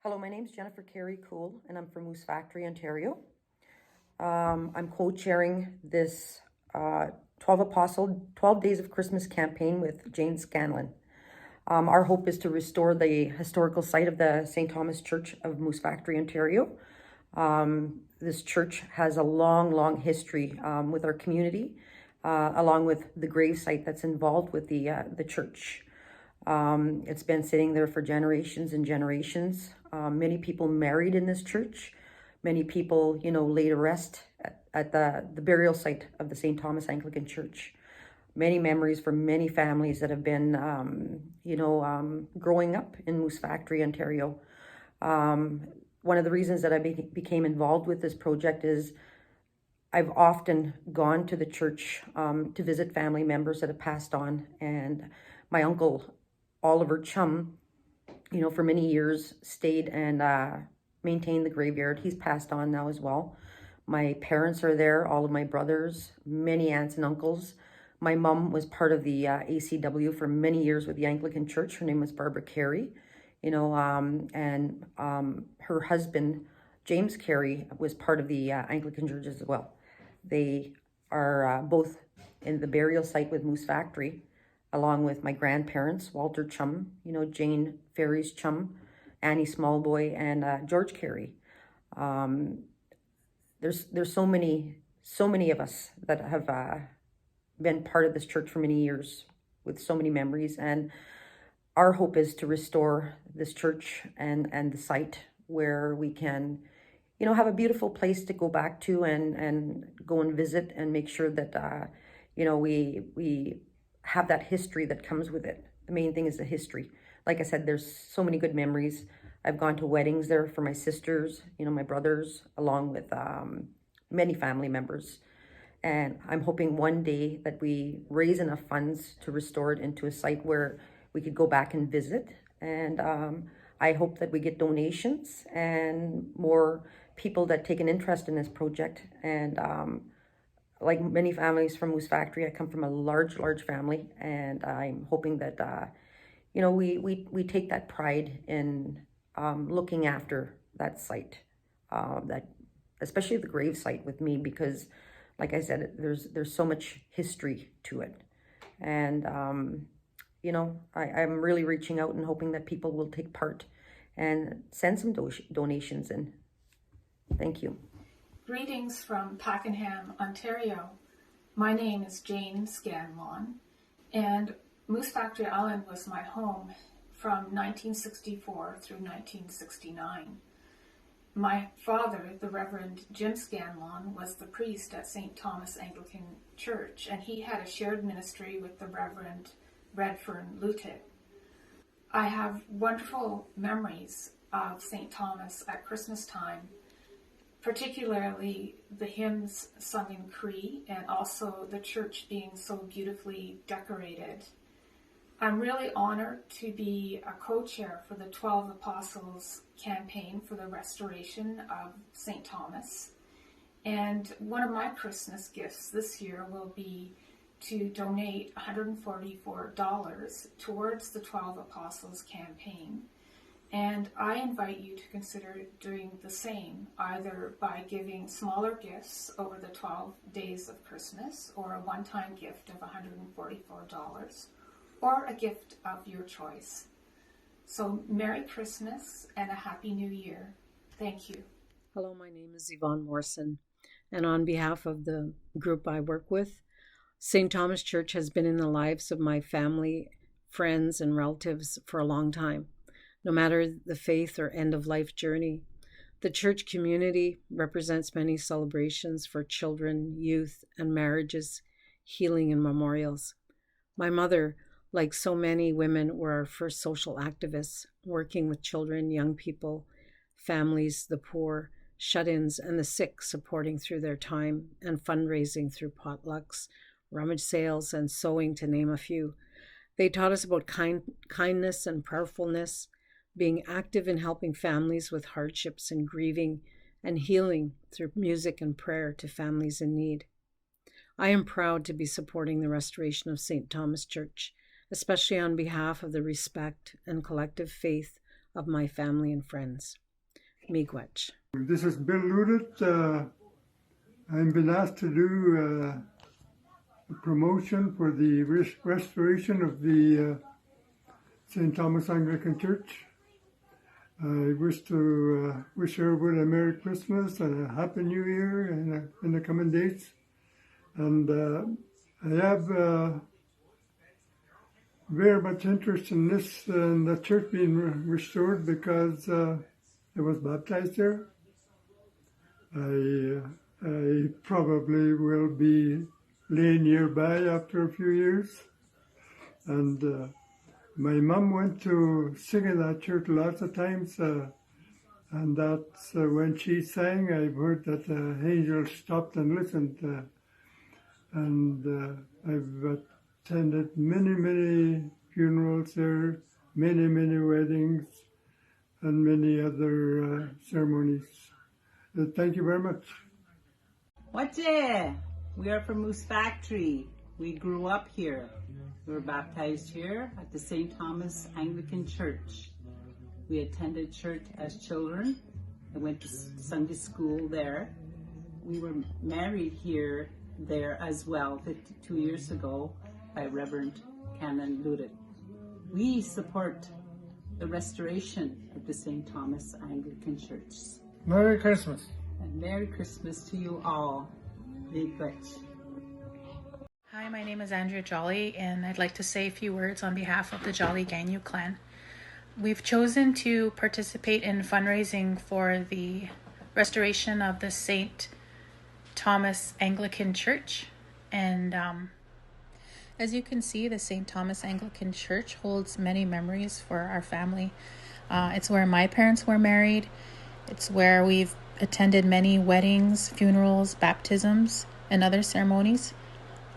Hello, my name is Jennifer Carey Cool, and I'm from Moose Factory, Ontario. I'm co-chairing this 12 Days of Christmas campaign with Jane Scanlon. Our hope is to restore the historical site of the St. Thomas Church of Moose Factory, Ontario. This church has a long history with our community, along with the grave site that's involved with the church. It's been sitting there for generations and generations. Many people married in this church. Many people, laid to rest at the burial site of the St. Thomas Anglican Church. Many memories for many families that have been, growing up in Moose Factory, Ontario. One of the reasons that I became involved with this project is I've often gone to the church to visit family members that have passed on, and my uncle, Oliver Chum, for many years stayed and maintained the graveyard. He's passed on now as well. My parents are there, all of my brothers, many aunts and uncles. My mom was part of the ACW for many years with the Anglican Church. Her name was Barbara Carey, and her husband, James Carey, was part of the Anglican Church as well. They are both in the burial site with Moose Factory, along with my grandparents, Walter Chum, Jane Ferry's Chum, Annie Smallboy, and George Carey. There's so many of us that have been part of this church for many years with so many memories, and our hope is to restore this church and the site where we can, have a beautiful place to go back to and go and visit and make sure that, we have that history that comes with it. The main thing is the history. Like I said, there's so many good memories. I've gone to weddings there for my sisters, my brothers, along with many family members. And I'm hoping one day that we raise enough funds to restore it into a site where we could go back and visit. And I hope that we get donations and more people that take an interest in this project. And like many families from Moose Factory, I come from a large family, and I'm hoping that, we take that pride in looking after that site, that especially the grave site with me, because like I said, there's so much history to it. And, I'm really reaching out and hoping that people will take part and send some donations in. Thank you. Greetings from Pakenham, Ontario. My name is Jane Scanlon, and Moose Factory Island was my home from 1964 through 1969. My father, the Reverend Jim Scanlon, was the priest at St. Thomas Anglican Church, and he had a shared ministry with the Reverend Redfern Lutic. I have wonderful memories of St. Thomas at Christmas time, particularly the hymns sung in Cree, and also the church being so beautifully decorated. I'm really honored to be a co-chair for the 12 Apostles campaign for the restoration of St. Thomas. And one of my Christmas gifts this year will be to donate $144 towards the 12 Apostles campaign. And I invite you to consider doing the same, either by giving smaller gifts over the 12 days of Christmas, or a one-time gift of $144, or a gift of your choice. So Merry Christmas and a Happy New Year. Thank you. Hello, my name is Yvonne Morrison, and on behalf of the group I work with, St. Thomas Church has been in the lives of my family, friends, and relatives for a long time. No matter the faith or end-of-life journey, the church community represents many celebrations for children, youth, and marriages, healing, and memorials. My mother, like so many women, were our first social activists, working with children, young people, families, the poor, shut-ins, and the sick, supporting through their time, and fundraising through potlucks, rummage sales, and sewing, to name a few. They taught us about kindness and prayerfulness, being active in helping families with hardships and grieving, and healing through music and prayer to families in need. I am proud to be supporting the restoration of St. Thomas Church, especially on behalf of the respect and collective faith of my family and friends. Miigwech. This is Bill Ludet. I've been asked to do a promotion for the restoration of the St. Thomas Anglican Church. I wish to wish everyone a Merry Christmas and a Happy New Year in the coming days. And I have very much interest in this and the church being restored because I was baptized here. I probably will be laying nearby after a few years. And my mom went to sing in that church lots of times. And that's when she sang, I've heard that the angels stopped and listened. And I've attended many funerals there, many weddings, and many other ceremonies. Thank you very much. What's We are from Moose Factory. We grew up here. We were baptized here at the St. Thomas Anglican Church. We attended church as children. I went to Sunday school there. We were married there as well 52 years ago by Reverend Canon Ludet. We support the restoration of the St. Thomas Anglican Church. Merry Christmas. And Merry Christmas to you all. Miigwech. Hi, my name is Andrea Jolly, and I'd like to say a few words on behalf of the Jolly Ganyu clan. We've chosen to participate in fundraising for the restoration of the St. Thomas Anglican Church. And as you can see, the St. Thomas Anglican Church holds many memories for our family. It's where my parents were married. It's where we've attended many weddings, funerals, baptisms, and other ceremonies.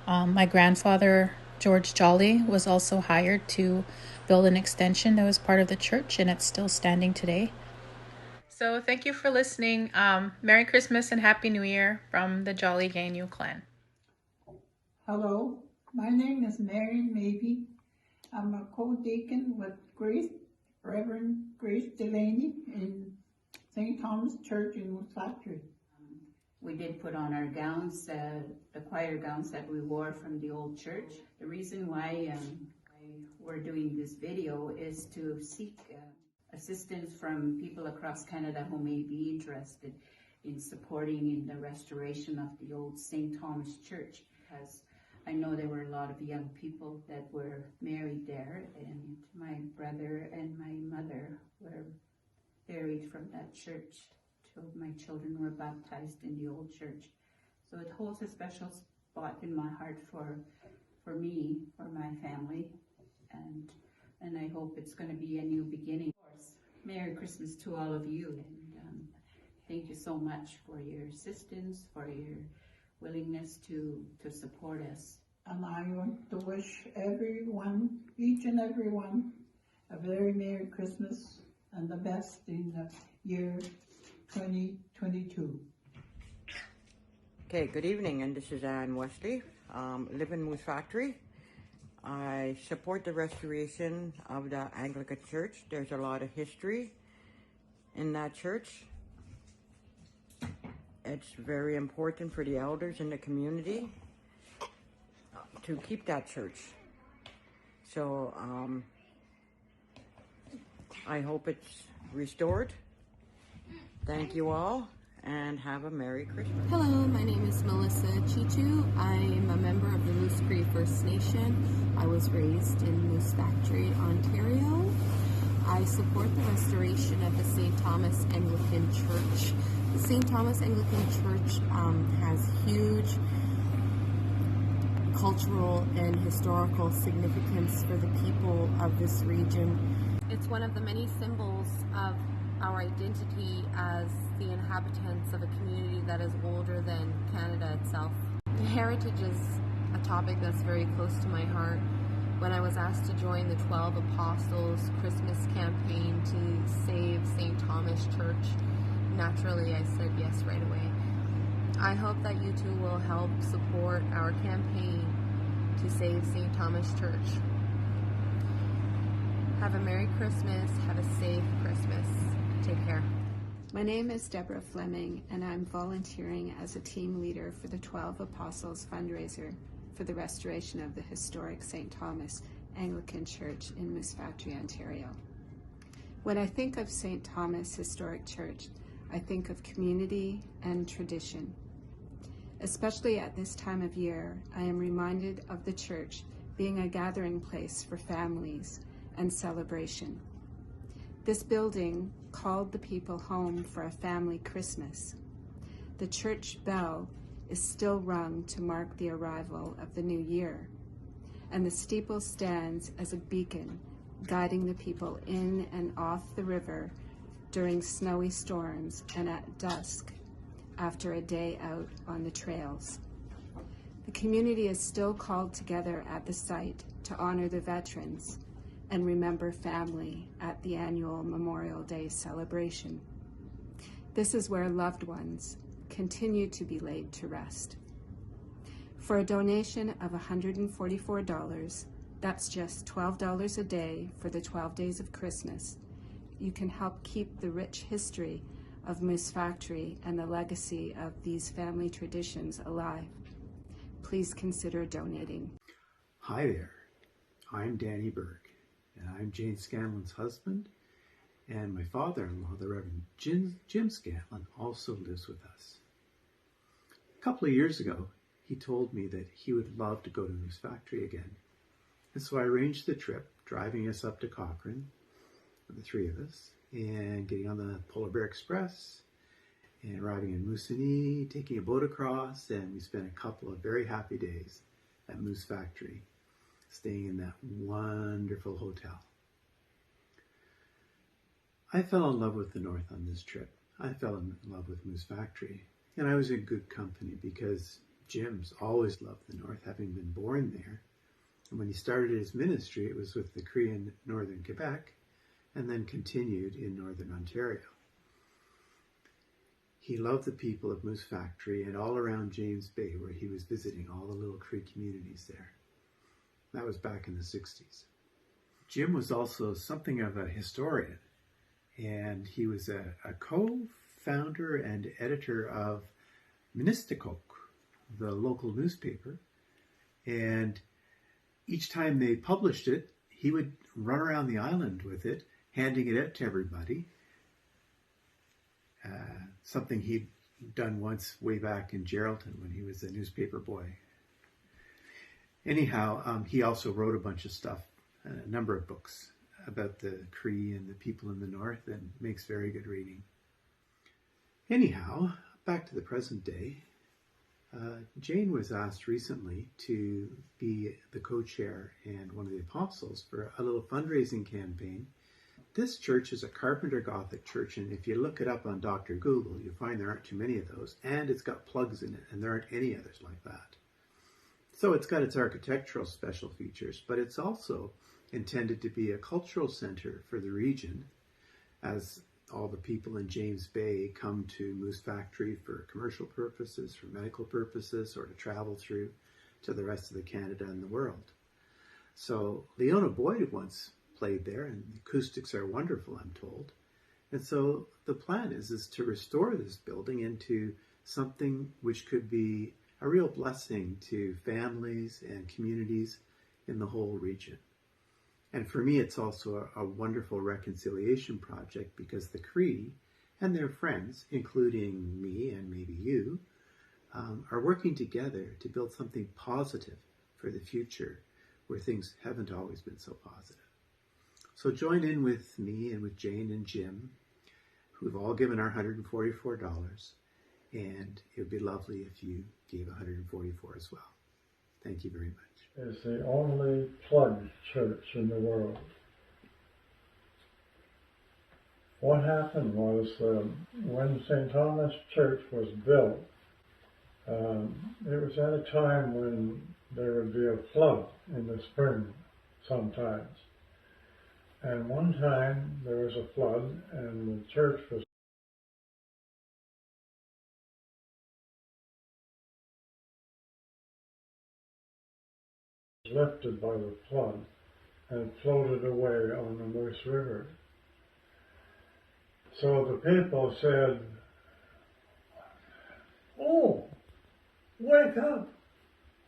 My grandfather, George Jolly, was also hired to build an extension that was part of the church, and it's still standing today. So thank you for listening. Merry Christmas and Happy New Year from the Jolly Ganyu clan. Hello, my name is Mary Mabey. I'm a co-deacon with Reverend Grace Delaney in St. Thomas Church in Moose Factory. We did put on our gowns, the choir gowns that we wore from the old church. The reason why we're doing this video is to seek assistance from people across Canada who may be interested in supporting in the restoration of the old St. Thomas Church, because I know there were a lot of young people that were married there, and my brother and my mother were buried from that church. My children were baptized in the old church. So it holds a special spot in my heart for me, for my family, and I hope it's going to be a new beginning. Of course, Merry Christmas to all of you, and thank you so much for your assistance, for your willingness to support us. And I want to wish everyone, each and every one, a very Merry Christmas and the best in the year 2022. Okay, good evening, and this is Anne Wesley. Live in Moose Factory. I support the restoration of the Anglican Church. There's a lot of history in that church. It's very important for the elders in the community to keep that church. So I hope it's restored. Thank you all, and have a Merry Christmas. Hello, my name is Melissa Chichu. I'm a member of the Moose Cree First Nation. I was raised in Moose Factory, Ontario. I support the restoration of the St. Thomas Anglican Church. The St. Thomas Anglican Church has huge cultural and historical significance for the people of this region. It's one of the many symbols of our identity as the inhabitants of a community that is older than Canada itself. Heritage is a topic that's very close to my heart. When I was asked to join the 12 Apostles Christmas campaign to save St. Thomas Church, naturally I said yes right away. I hope that you two will help support our campaign to save St. Thomas Church. Have a Merry Christmas. Have a safe Christmas. Take care. My name is Deborah Fleming, and I'm volunteering as a team leader for the 12 Apostles fundraiser for the restoration of the historic St. Thomas Anglican Church in Moose Factory, Ontario. When I think of St. Thomas Historic Church, I think of community and tradition. Especially at this time of year, I am reminded of the church being a gathering place for families and celebration. This building called the people home for a family Christmas. The church bell is still rung to mark the arrival of the new year, and the steeple stands as a beacon guiding the people in and off the river during snowy storms and at dusk after a day out on the trails. The community is still called together at the site to honor the veterans and remember family at the annual Memorial Day celebration. This is where loved ones continue to be laid to rest. For a donation of $144, that's just $12 a day for the 12 days of Christmas, you can help keep the rich history of Moose Factory and the legacy of these family traditions alive. Please consider donating. Hi there, I'm Danny Berg, and I'm Jane Scanlon's husband, and my father-in-law, the Reverend Jim Scanlon, also lives with us. A couple of years ago, he told me that he would love to go to Moose Factory again, and so I arranged the trip, driving us up to Cochrane, the three of us, and getting on the Polar Bear Express, and arriving in Moosonee, taking a boat across, and we spent a couple of very happy days at Moose Factory, staying in that wonderful hotel. I fell in love with the North on this trip. I fell in love with Moose Factory, and I was in good company because Jim's always loved the North, having been born there. And when he started his ministry, it was with the Cree in northern Quebec, and then continued in northern Ontario. He loved the people of Moose Factory and all around James Bay, where he was visiting all the little Cree communities there. That was back in the 60s. Jim was also something of a historian, and he was a co-founder and editor of Ministicoke, the local newspaper, and each time they published it, he would run around the island with it, handing it out to everybody. Something he'd done once way back in Geraldton when he was a newspaper boy. Anyhow, he also wrote a bunch of stuff, a number of books about the Cree and the people in the North, and makes very good reading. Anyhow, back to the present day. Jane was asked recently to be the co-chair and one of the apostles for a little fundraising campaign. This church is a Carpenter Gothic church, and if you look it up on Dr. Google, you'll find there aren't too many of those, and it's got plugs in it, and there aren't any others like that. So it's got its architectural special features, but it's also intended to be a cultural center for the region, as all the people in James Bay come to Moose Factory for commercial purposes, for medical purposes, or to travel through to the rest of the Canada and the world. So Leona Boyd once played there, and the acoustics are wonderful, I'm told. And so the plan is to restore this building into something which could be a real blessing to families and communities in the whole region. And for me, it's also a wonderful reconciliation project, because the Cree and their friends, including me and maybe you, are working together to build something positive for the future where things haven't always been so positive. So join in with me and with Jane and Jim, who've all given our $144, and it would be lovely if you gave $144 as well. Thank you very much. Is the only plugged church in the world. What happened was when St. Thomas Church was built, it was at a time when there would be a flood in the spring sometimes. And one time there was a flood and the church was lifted by the flood, and floated away on the Moose River. So the people said, "Oh, wake up!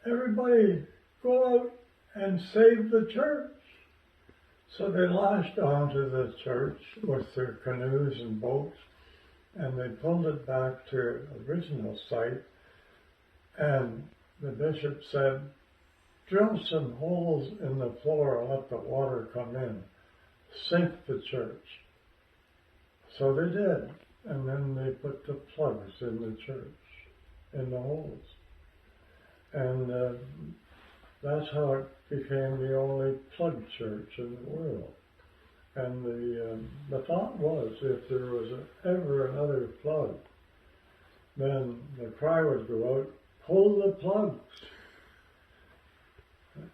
Everybody go out and save the church." So they lashed onto the church with their canoes and boats, and they pulled it back to the original site. And the bishop said, "Drill some holes in the floor and let the water come in. Sink the church." So they did. And then they put the plugs in the church, in the holes. And that's how it became the only plug church in the world. And the thought was, if there was ever another plug, then the cry would go out, "Pull the plugs."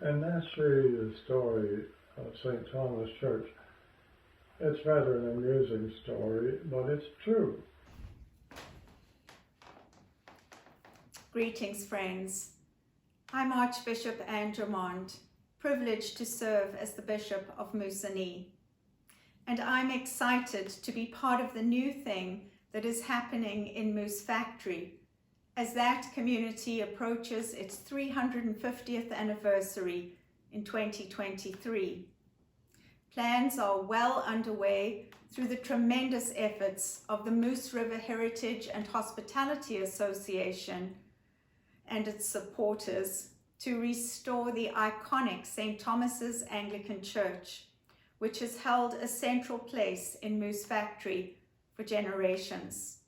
And that's really the story of St. Thomas Church. It's rather an amusing story, but it's true. Greetings, friends. I'm Archbishop Anne Drummond, privileged to serve as the Bishop of Moosonee. And I'm excited to be part of the new thing that is happening in Moose Factory as that community approaches its 350th anniversary in 2023. Plans are well underway through the tremendous efforts of the Moose River Heritage and Hospitality Association and its supporters to restore the iconic St. Thomas's Anglican Church, which has held a central place in Moose Factory for generations.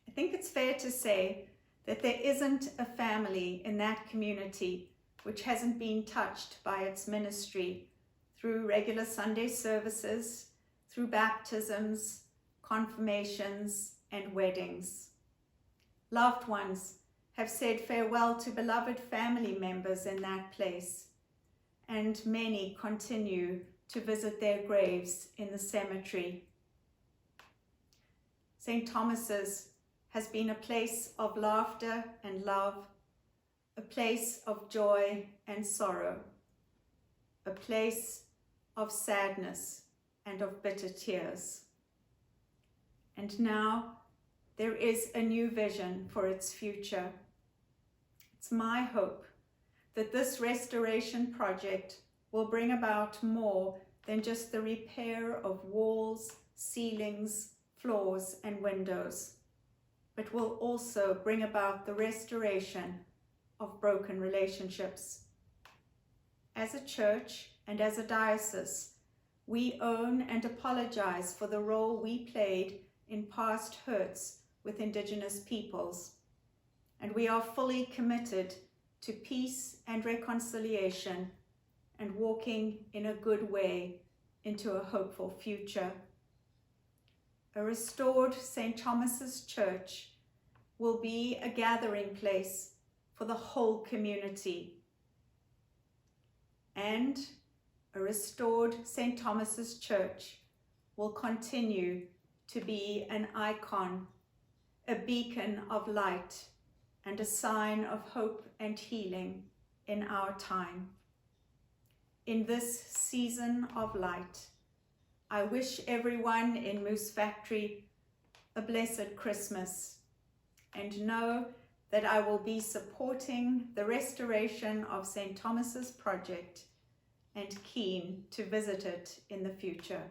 I think it's fair to say that there isn't a family in that community which hasn't been touched by its ministry through regular Sunday services, through baptisms, confirmations, and weddings. Loved ones have said farewell to beloved family members in that place, and many continue to visit their graves in the cemetery. St. Thomas's has been a place of laughter and love, a place of joy and sorrow, a place of sadness and of bitter tears. And now there is a new vision for its future. It's my hope that this restoration project will bring about more than just the repair of walls, ceilings, floors, and windows, but will also bring about the restoration of broken relationships. As a church and as a diocese, we own and apologize for the role we played in past hurts with Indigenous peoples, and we are fully committed to peace and reconciliation and walking in a good way into a hopeful future. A restored St. Thomas's Church will be a gathering place for the whole community, and a restored St. Thomas's Church will continue to be an icon, a beacon of light, and a sign of hope and healing in our time. In this season of light, I wish everyone in Moose Factory a blessed Christmas, and know that I will be supporting the restoration of St. Thomas's project and keen to visit it in the future.